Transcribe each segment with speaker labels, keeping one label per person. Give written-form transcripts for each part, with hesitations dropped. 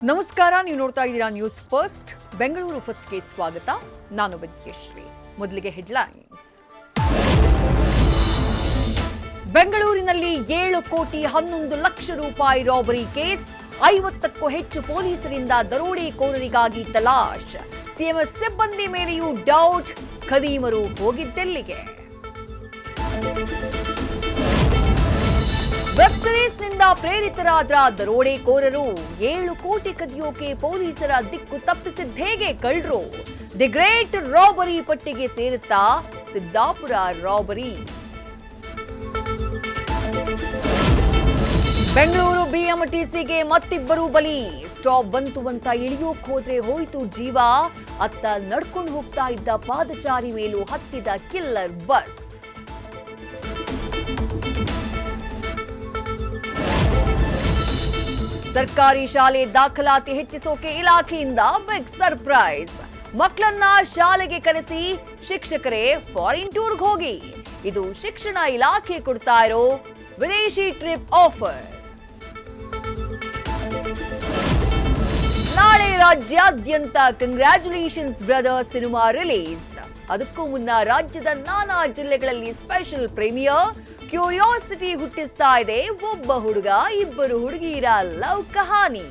Speaker 1: ನಮಸ್ಕಾರ, ನೀವು ನೋಡ್ತಾ ಇದ್ದೀರಾ ನ್ಯೂಸ್ ಫಸ್ಟ್. ಬೆಂಗಳೂರು ಫಸ್ಟ್ಗೆ ಸ್ವಾಗತ. ನಾನು ವಿದ್ಯಶ್ರೀ. ಮೊದಲಿಗೆ ಹೆಡ್ಲೈನ್ಸ್. ಬೆಂಗಳೂರಿನಲ್ಲಿ 7 ಕೋಟಿ 11 ಲಕ್ಷ ರೂಪಾಯಿ ರಾಬರಿ ಕೇಸ್. 50ಕ್ಕೂ ಹೆಚ್ಚು ಪೊಲೀಸರಿಂದ ದರೋಡೆಕೋರರಿಗಾಗಿ ತಲಾಶ್. ಸಿಎಂಎಸ್ ಸಿಬ್ಬಂದಿ ಮೇಲೆಯೂ ಡೌಟ್. ಖದೀಮರು ಹೋಗಿದ್ದೆಲ್ಲಿಗೆ? ವೆಬ್ ಸೀರೀಸ್ನಿಂದ ಪ್ರೇರಿತರಾದ ದರೋಡೆಕೋರರು 7 ಕೋಟಿ ಕದಿಯೋಕೆ ಪೊಲೀಸರ ದಿಕ್ಕು ತಪ್ಪಿಸಿದ್ದೇಗೆ ಕಳ್ಳರು? ದಿ ಗ್ರೇಟ್ ರಾಬರಿ ಪಟ್ಟಿಗೆ ಸೇರುತ್ತಾ ಸಿದ್ದಾಪುರ ರಾಬರಿ? ಬೆಂಗಳೂರು ಬಿಎಂಟಿಸಿಗೆ ಮತ್ತಿಬ್ಬರು ಬಲಿ. ಸ್ಟಾಪ್ ಬಂತು ಅಂತ ಇಳಿಯೋಕ್ ಹೋದ್ರೆ ಹೋಯ್ತು ಜೀವ. ಅತ್ತ ನಡ್ಕೊಂಡು ಹೋಗ್ತಾ ಇದ್ದ ಪಾದಚಾರಿ ಮೇಲೂ ಹತ್ತಿದ ಕಿಲ್ಲರ್ ಬಸ್. ಸರ್ಕಾರಿ ಶಾಲೆ ದಾಖಲಾತಿ ಹೆಚ್ಚಿಸೋಕೆ ಇಲಾಖೆಯಿಂದ ಬಿಗ್ ಸರ್ಪ್ರೈಸ್. ಮಕ್ಕಳನ್ನ ಶಾಲೆಗೆ ಕರೆಸಿ ಶಿಕ್ಷಕರೇ ಫಾರಿನ್ ಟೂರ್ಗೆ ಹೋಗಿ. ಇದು ಶಿಕ್ಷಣ ಇಲಾಖೆ ಕೊಡ್ತಾ ಇರೋ ವಿದೇಶಿ ಟ್ರಿಪ್ ಆಫರ್. ನಾಳೆ ರಾಜ್ಯಾದ್ಯಂತ ಕಂಗ್ರ್ಯಾಚುಲೇಷನ್ಸ್ ಬ್ರದರ್ ಸಿನಿಮಾ ರಿಲೀಸ್. ಅದಕ್ಕೂ ಮುನ್ನ ರಾಜ್ಯದ ನಾನಾ ಜಿಲ್ಲೆಗಳಲ್ಲಿ ಸ್ಪೆಷಲ್ ಪ್ರೀಮಿಯರ್. ಕ್ಯೂರಿಯಾಸಿಟಿ ಹುಟ್ಟಿಸ್ತಾ ಇದೆ ಒಬ್ಬ ಹುಡುಗ ಇಬ್ಬರು ಹುಡುಗಿಯರ ಲವ್ ಕಹಾನಿ.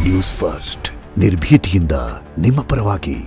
Speaker 2: ನ್ಯೂಸ್ ಫಸ್ಟ್, ನಿರ್ಭೀತಿಯಿಂದ ನಿಮ್ಮ ಪರವಾಗಿ.